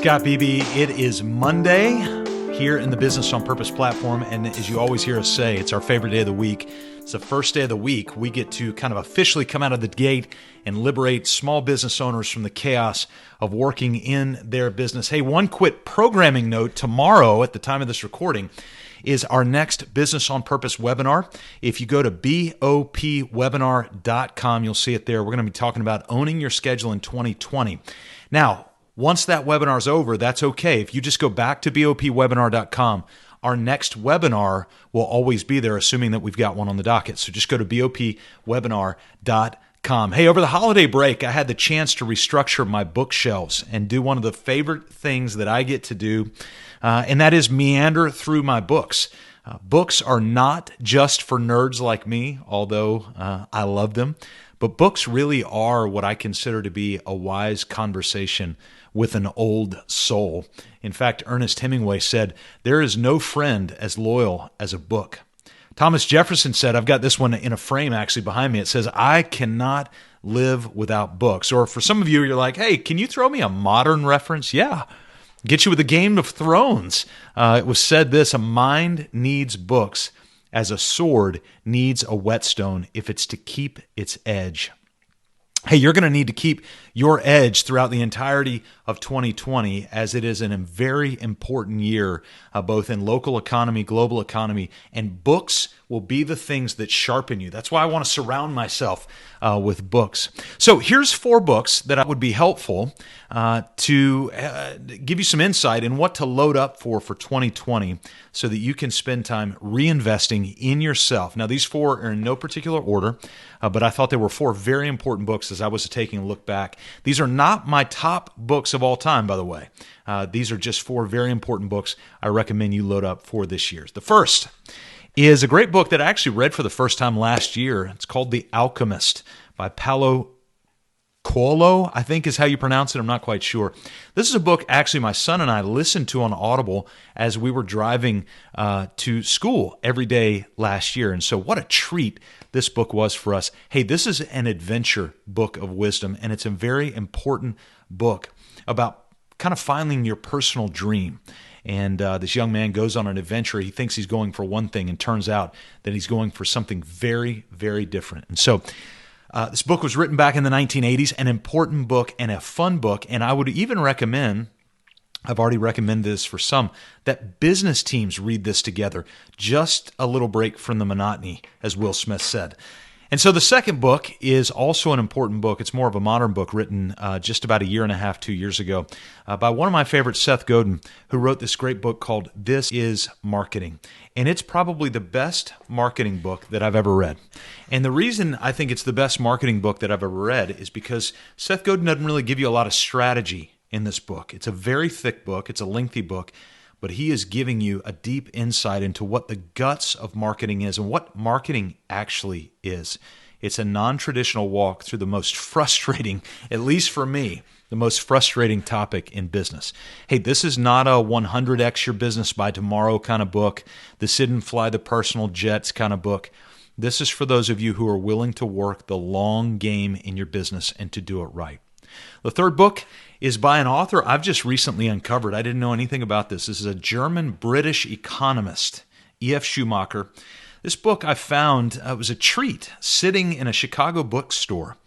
Scott Beebe. It is Monday here in the Business on Purpose platform, and as you always hear us say, it's our favorite day of the week. It's the first day of the week. We get to kind of officially come out of the gate and liberate small business owners from the chaos of working in their business. Hey, one quick programming note. Tomorrow, at the time of this recording, is our next Business on Purpose webinar. If you go to bopwebinar.com, you'll see it there. We're going to be talking about owning your schedule in 2020. Now, once that webinar is over, that's okay. If you just go back to bopwebinar.com, our next webinar will always be there, assuming that we've got one on the docket. So just go to bopwebinar.com. Hey, over the holiday break, I had the chance to restructure my bookshelves and do one of the favorite things that I get to do, and that is meander through my books. Books are not just for nerds like me, although I love them, but books really are what I consider to be a wise conversation with an old soul. In fact, Ernest Hemingway said, "There is no friend as loyal as a book." Thomas Jefferson said, I've got this one in a frame actually behind me. It says, "I cannot live without books." Or for some of you, you're like, hey, can you throw me a modern reference? Yeah. Get you with the Game of Thrones. It was said this: a mind needs books as a sword needs a whetstone if it's to keep its edge. Hey, you're going to need to keep your edge throughout the entirety of 2020, as it is a very important year, both in local economy, global economy, and books will be the things that sharpen you. That's why I want to surround myself with books. So here's 4 books that would be helpful to give you some insight in what to load up for 2020 so that you can spend time reinvesting in yourself. Now, these 4 are in no particular order, but I thought they were 4 very important books as I was taking a look back. These are not my top books of all time, by the way. These are just 4 very important books I recommend you load up for this year. The first is a great book that I actually read for the first time last year. It's called The Alchemist by Pablo Coelho, I think is how you pronounce it. I'm not quite sure. This is a book actually my son and I listened to on Audible as we were driving to school every day last year. And so what a treat this book was for us. Hey, this is an adventure book of wisdom, and it's a very important book about kind of finding your personal dream. And this young man goes on an adventure. He thinks he's going for one thing, and turns out that he's going for something very, very different. And so this book was written back in the 1980s, an important book and a fun book. And I would even recommend, I've already recommended this for some, that business teams read this together. Just a little break from the monotony, as Will Smith said. And so the second book is also an important book. It's more of a modern book written just about 1.5 years, 2 years ago by one of my favorites, Seth Godin, who wrote this great book called This Is Marketing. And it's probably the best marketing book that I've ever read. And the reason I think it's the best marketing book that I've ever read is because Seth Godin doesn't really give you a lot of strategy in this book. It's a very thick book. It's a lengthy book. But he is giving you a deep insight into what the guts of marketing is and what marketing actually is. It's a non-traditional walk through the most frustrating, at least for me, the most frustrating topic in business. Hey, this is not a 100x your business by tomorrow kind of book. This isn't fly the personal jets kind of book. This is for those of you who are willing to work the long game in your business and to do it right. The third book is by an author I've just recently uncovered. I didn't know anything about this. This is a German-British economist, E.F. Schumacher. This book I found was a treat sitting in a Chicago bookstore.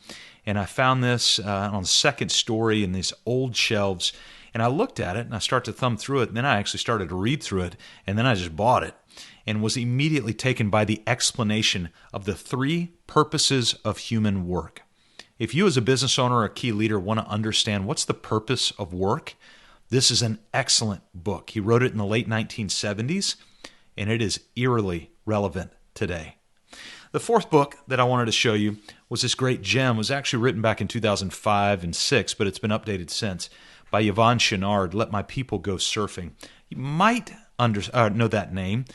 And I found this on the second story in these old shelves. And I looked at it and I started to thumb through it. And then I actually started to read through it. And then I just bought it and was immediately taken by the explanation of the 3 purposes of human work. If you as a business owner or a key leader want to understand what's the purpose of work, this is an excellent book. He wrote it in the late 1970s, and it is eerily relevant today. The fourth book that I wanted to show you was this great gem. It was actually written back in 2005 and 6, but it's been updated since, by Yvon Chouinard, Let My People Go Surfing. You might know that name.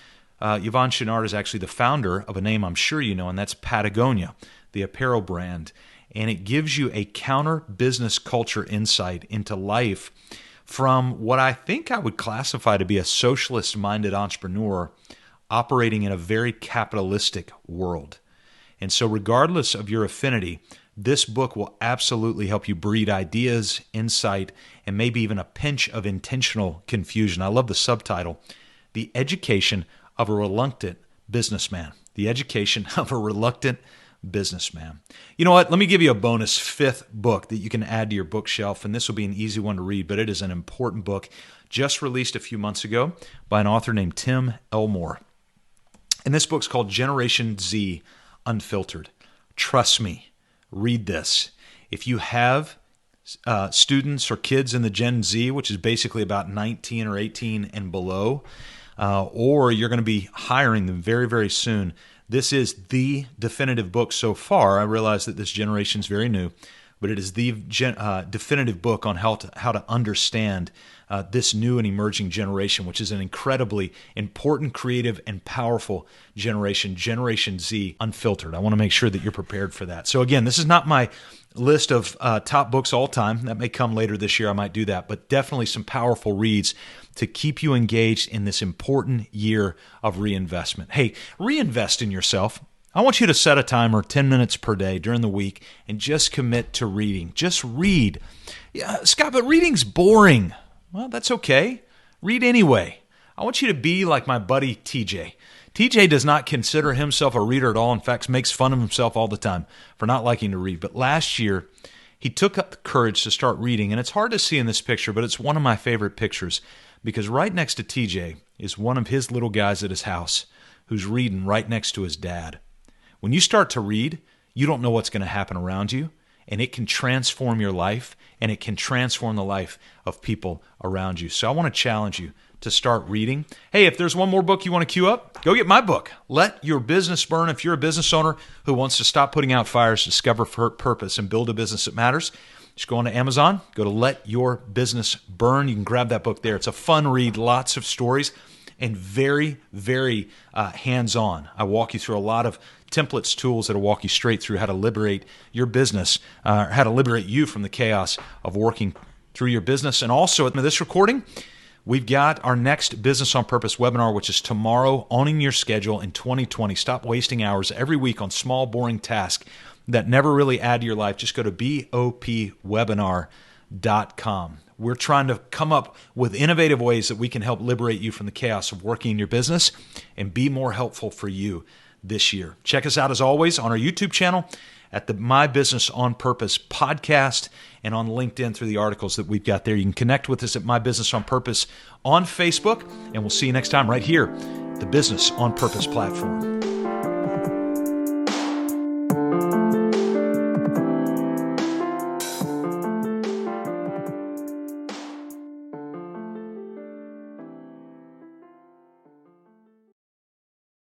Yvon Chouinard is actually the founder of a name I'm sure you know, and that's Patagonia, the apparel brand. And it gives you a counter-business culture insight into life from what I think I would classify to be a socialist-minded entrepreneur operating in a very capitalistic world. And so regardless of your affinity this book will absolutely help you breed ideas, insight, and maybe even a pinch of intentional confusion. I love the subtitle, The Education of a Reluctant Businessman. The Education of a Reluctant Businessman. You know what? Let me give you a bonus fifth book that you can add to your bookshelf, and this will be an easy one to read, but it is an important book just released a few months ago by an author named Tim Elmore. And this book's called Generation Z Unfiltered. Trust me, read this. If you have students or kids in the Gen Z, which is basically about 19 or 18 and below, or you're going to be hiring them very, very soon, this is the definitive book so far. I realize that this generation is very new, but it is the definitive book on how to understand this new and emerging generation, which is an incredibly important, creative, and powerful generation, Generation Z Unfiltered. I want to make sure that you're prepared for that. So again, this is not my list of top books all time. That may come later this year. I might do that, but definitely some powerful reads to keep you engaged in this important year of reinvestment. Hey, reinvest in yourself. I want you to set a timer 10 minutes per day during the week and just commit to reading. Just read. Yeah, Scott, but reading's boring. Well, that's okay. Read anyway. I want you to be like my buddy TJ. TJ does not consider himself a reader at all. In fact, makes fun of himself all the time for not liking to read. But last year, he took up the courage to start reading. And it's hard to see in this picture, but it's one of my favorite pictures because right next to TJ is one of his little guys at his house who's reading right next to his dad. When you start to read, you don't know what's going to happen around you, and it can transform your life, and it can transform the life of people around you. So I want to challenge you to start reading. Hey, if there's one more book you want to queue up, go get my book, Let Your Business Burn. If you're a business owner who wants to stop putting out fires, discover purpose, and build a business that matters, just go on to Amazon, go to Let Your Business Burn. You can grab that book there. It's a fun read, lots of stories, and very, very hands-on. I walk you through a lot of templates, tools that'll walk you straight through how to liberate your business, how to liberate you from the chaos of working through your business. And also, at this recording, we've got our next Business on Purpose webinar, which is tomorrow, owning your schedule in 2020. Stop wasting hours every week on small, boring tasks that never really add to your life. Just go to bopwebinar.com. We're trying to come up with innovative ways that we can help liberate you from the chaos of working in your business and be more helpful for you this year. Check us out, as always, on our YouTube channel, at the My Business on Purpose podcast, and on LinkedIn through the articles that we've got there. You can connect with us at My Business on Purpose on Facebook, and we'll see you next time right here, the Business on Purpose platform.